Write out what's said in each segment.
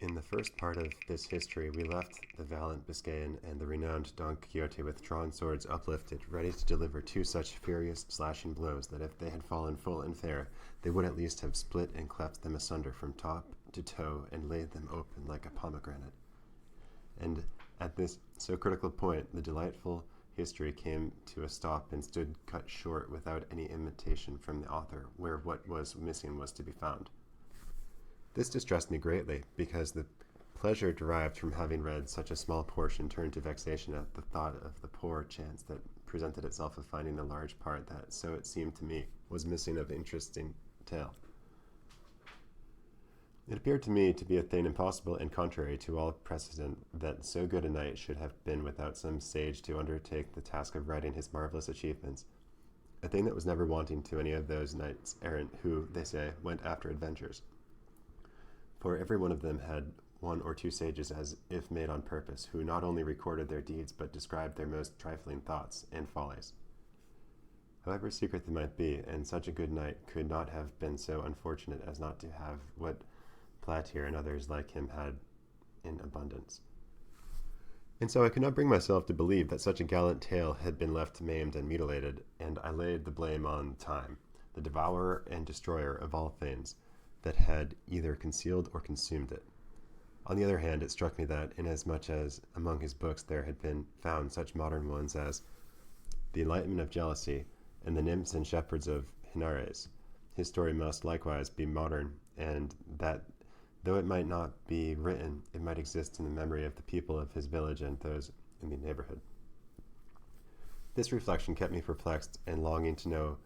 In the first part of this history, we left the valiant Biscayan and the renowned Don Quixote with drawn swords uplifted, ready to deliver two such furious slashing blows that if they had fallen full and fair, they would at least have split and cleft them asunder from top to toe and laid them open like a pomegranate. And at this so critical point, the delightful history came to a stop and stood cut short without any intimation from the author where what was missing was to be found. This distressed me greatly, because the pleasure derived from having read such a small portion turned to vexation at the thought of the poor chance that presented itself of finding a large part that, so it seemed to me, was missing of interesting tale. It appeared to me to be a thing impossible and contrary to all precedent that so good a knight should have been without some sage to undertake the task of writing his marvelous achievements, a thing that was never wanting to any of those knights errant who, they say, went after adventures. For every one of them had one or two sages, as if made on purpose, who not only recorded their deeds, but described their most trifling thoughts and follies. However secret they might be, and such a good knight could not have been so unfortunate as not to have what Platir and others like him had in abundance. And so I could not bring myself to believe that such a gallant tale had been left maimed and mutilated, and I laid the blame on time, the devourer and destroyer of all things, that had either concealed or consumed it. On the other hand, it struck me that, inasmuch as among his books there had been found such modern ones as The Enlightenment of Jealousy and The Nymphs and Shepherds of Henares, his story must likewise be modern, and that, though it might not be written, it might exist in the memory of the people of his village and those in the neighborhood. This reflection kept me perplexed and longing to know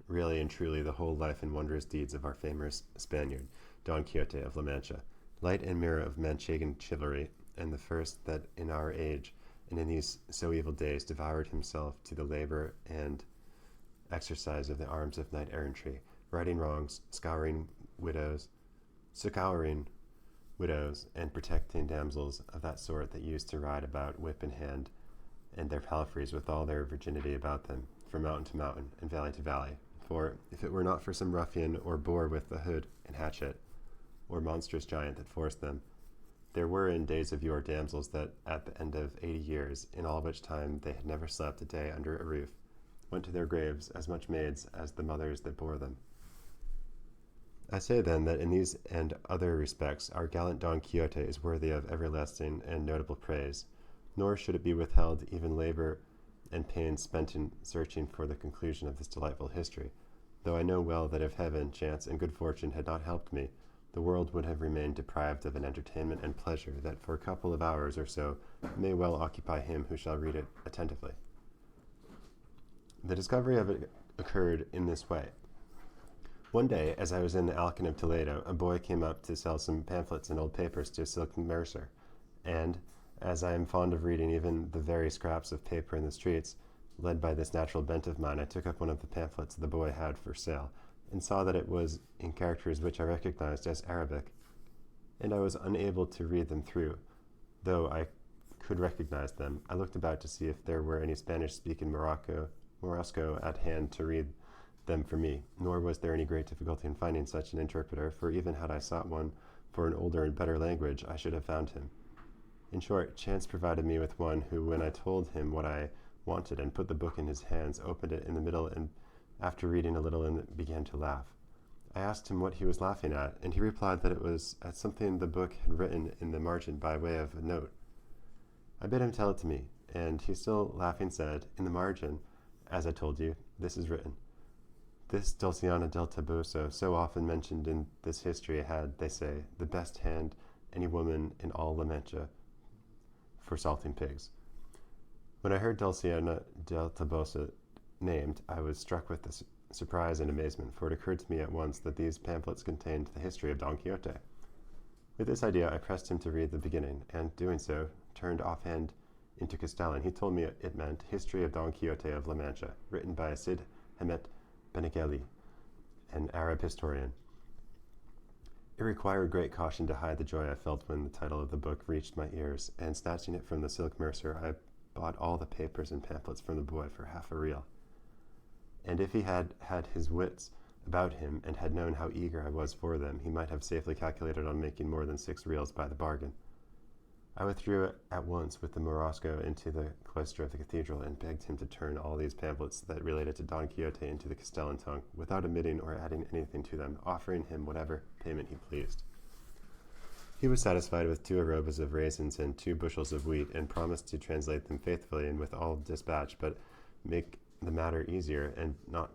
really and truly the whole life and wondrous deeds of our famous Spaniard, Don Quixote of La Mancha, light and mirror of Manchegan chivalry, and the first that in our age and in these so evil days devoured himself to the labor and exercise of the arms of knight-errantry, righting wrongs, succouring widows, and protecting damsels of that sort that used to ride about whip in hand, and their palfreys with all their virginity about them, from mountain to mountain, and valley to valley. For if it were not for some ruffian or boor with a hood and hatchet, or monstrous giant that forced them, there were in days of yore damsels that, at the end of 80 years, in all which time they had never slept a day under a roof, went to their graves as much maids as the mothers that bore them. I say then that in these and other respects our gallant Don Quixote is worthy of everlasting and notable praise, nor should it be withheld even labor and pains spent in searching for the conclusion of this delightful history, though I know well that if heaven, chance, and good fortune had not helped me, the world would have remained deprived of an entertainment and pleasure that for a couple of hours or so may well occupy him who shall read it attentively. The discovery of it occurred in this way. One day, as I was in the Alcan of Toledo, a boy came up to sell some pamphlets and old papers to a silk mercer, and, as I am fond of reading even the very scraps of paper in the streets, led by this natural bent of mine, I took up one of the pamphlets the boy had for sale, and saw that it was in characters which I recognized as Arabic, and I was unable to read them through. Though I could recognize them, I looked about to see if there were any Spanish-speaking Morisco at hand to read them for me, nor was there any great difficulty in finding such an interpreter, for even had I sought one for an older and better language, I should have found him. In short, chance provided me with one who, when I told him what I wanted and put the book in his hands, opened it in the middle and, after reading a little, began to laugh. I asked him what he was laughing at, and he replied that it was at something the book had written in the margin by way of a note. I bid him tell it to me, and he, still laughing, said, "In the margin, as I told you, this is written. This Dulciana del Toboso, so often mentioned in this history, had, they say, the best hand any woman in all La Mancha for salting pigs." When I heard Dulciana del Toboso named, I was struck with surprise and amazement, for it occurred to me at once that these pamphlets contained the history of Don Quixote. With this idea, I pressed him to read the beginning, and, doing so, turned offhand into Castellan. He told me it meant History of Don Quixote of La Mancha, written by Cid Hamet Benengeli, an Arab historian. It required great caution to hide the joy I felt when the title of the book reached my ears, and snatching it from the silk mercer, I bought all the papers and pamphlets from the boy for half a real. And if he had had his wits, about him, and had known how eager I was for them, he might have safely calculated on making more than 6 reals by the bargain. I withdrew at once with the Morosco into the cloister of the cathedral, and begged him to turn all these pamphlets that related to Don Quixote into the Castellan tongue, without omitting or adding anything to them, offering him whatever payment he pleased. He was satisfied with 2 arrobas of raisins and 2 bushels of wheat, and promised to translate them faithfully and with all dispatch, but make the matter easier, and not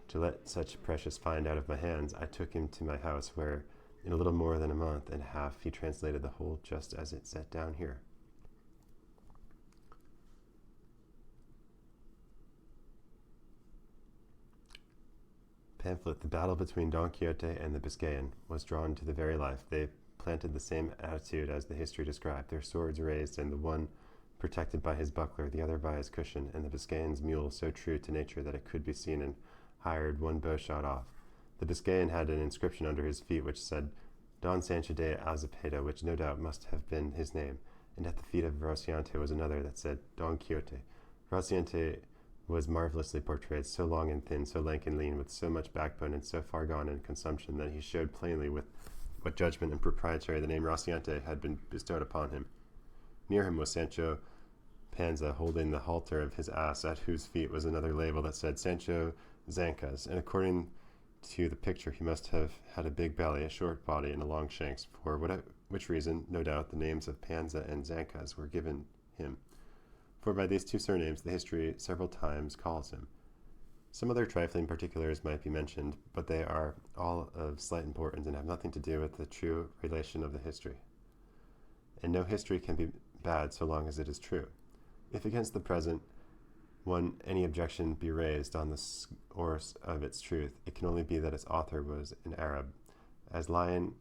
to let such precious find out of my hands, I took him to my house, where in a little more than a month and a half he translated the whole just as it's set down here. Pamphlet: The battle between Don Quixote and the Biscayan was drawn to the very life. They planted the same attitude as the history described, their swords raised, and the one protected by his buckler, the other by his cushion, and the Biscayan's mule so true to nature that it could be seen and hired 1 bow shot off. The Biscayan had an inscription under his feet which said Don Sancho de Azepedo, which no doubt must have been his name, and at the feet of Rocinante was another that said Don Quixote. Rocinante was marvelously portrayed, so long and thin, so lank and lean, with so much backbone, and so far gone in consumption, that he showed plainly with what judgment and propriety the name Rocinante had been bestowed upon him. Near him was Sancho Panza, holding the halter of his ass, at whose feet was another label that said Sancho Zancas, and according to the picture he must have had a big belly, a short body, and a long shanks, for which reason, no doubt, the names of Panza and Zancas were given him, for by these 2 surnames the history several times calls him. Some other trifling particulars might be mentioned, but they are all of slight importance and have nothing to do with the true relation of the history. And no history can be bad so long as it is true. If against the present one any objection be raised on the source of its truth, it can only be that its author was an Arab, as lying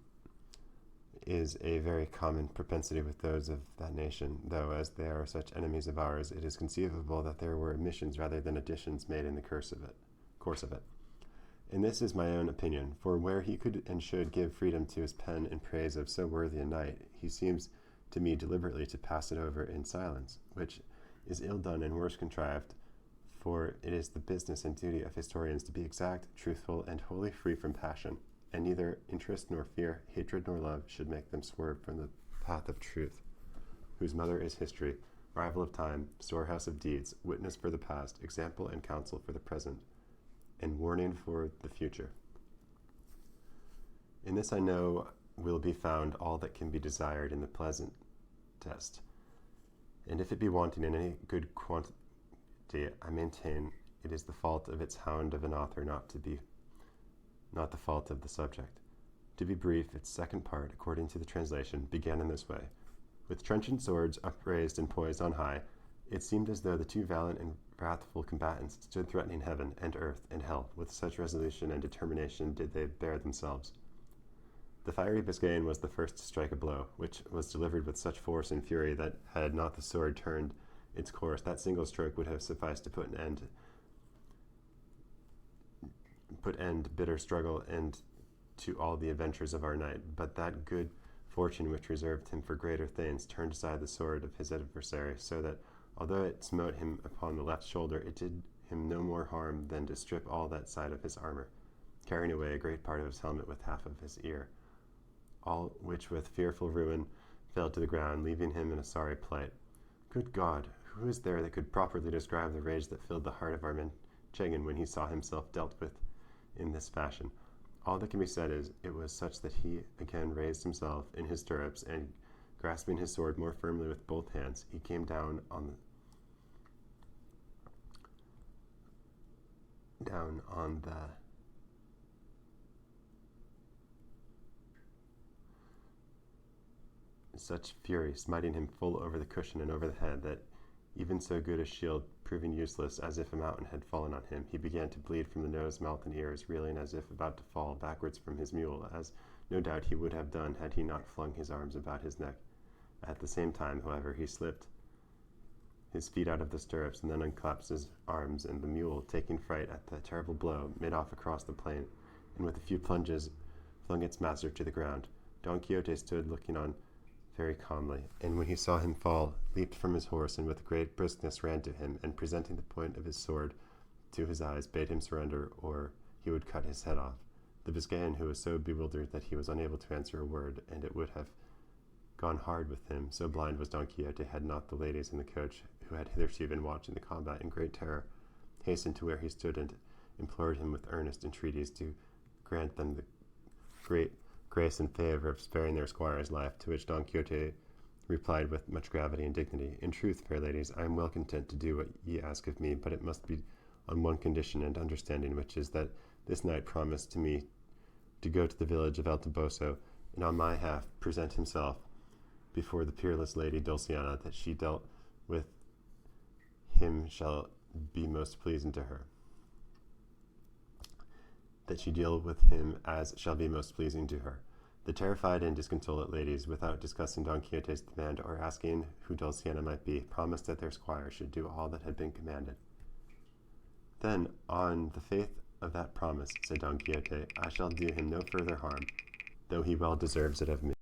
is a very common propensity with those of that nation, though, as they are such enemies of ours, it is conceivable that there were omissions rather than additions made in the course of it. And this is my own opinion, for where he could and should give freedom to his pen in praise of so worthy a knight, he seems to me deliberately to pass it over in silence, which is ill done and worse contrived, for it is the business and duty of historians to be exact, truthful, and wholly free from passion, and neither interest nor fear, hatred nor love should make them swerve from the path of truth, whose mother is history, rival of time, storehouse of deeds, witness for the past, example and counsel for the present, and warning for the future. In this I know will be found all that can be desired in the pleasant test, and if it be wanting in any good quantity, I maintain it is the fault of its hound of an author, not the fault of the subject. To be brief, its second part, according to the translation, began in this way. With trenchant swords upraised and poised on high, it seemed as though the 2 valiant and wrathful combatants stood threatening heaven and earth and hell. With such resolution and determination did they bear themselves. The fiery Biscayan was the first to strike a blow, which was delivered with such force and fury that, had not the sword turned its course, that single stroke would have sufficed to put end bitter struggle and to all the adventures of our knight. But that good fortune which reserved him for greater things turned aside the sword of his adversary, so that, although it smote him upon the left shoulder, it did him no more harm than to strip all that side of his armor, carrying away a great part of his helmet with half of his ear, all which with fearful ruin fell to the ground, leaving him in a sorry plight. Good God, who is there that could properly describe the rage that filled the heart of our Manchegan when he saw himself dealt with in this fashion? All that can be said is, it was such that he again raised himself in his stirrups, and grasping his sword more firmly with both hands, he came down on the such fury, smiting him full over the cushion and over the head, that even so good a shield proving useless, as if a mountain had fallen on him, he began to bleed from the nose, mouth, and ears, reeling as if about to fall backwards from his mule, as no doubt he would have done had he not flung his arms about his neck. At the same time, however, he slipped his feet out of the stirrups, and then unclasped his arms, and the mule, taking fright at the terrible blow, made off across the plain, and with a few plunges flung its master to the ground. Don Quixote stood looking on very calmly, and when he saw him fall, leaped from his horse, and with great briskness ran to him, and presenting the point of his sword to his eyes, bade him surrender, or he would cut his head off. The Biscayan, who was so bewildered that he was unable to answer a word, and it would have gone hard with him, so blind was Don Quixote, had not the ladies in the coach, who had hitherto been watching the combat in great terror, hastened to where he stood and implored him with earnest entreaties to grant them the great grace and favour of sparing their squire's life, to which Don Quixote replied with much gravity and dignity, In truth, fair ladies, I am well content to do what ye ask of me, but it must be on one condition and understanding, which is that this knight promised to me to go to the village of El Toboso, and on my half present himself before the peerless lady Dulciana, that she dealt with him shall be most pleasing to her. That she deal with him as shall be most pleasing to her. The terrified and disconsolate ladies, without discussing Don Quixote's demand or asking who Dulciana might be, promised that their squire should do all that had been commanded. Then, on the faith of that promise, said Don Quixote, I shall do him no further harm, though he well deserves it of me.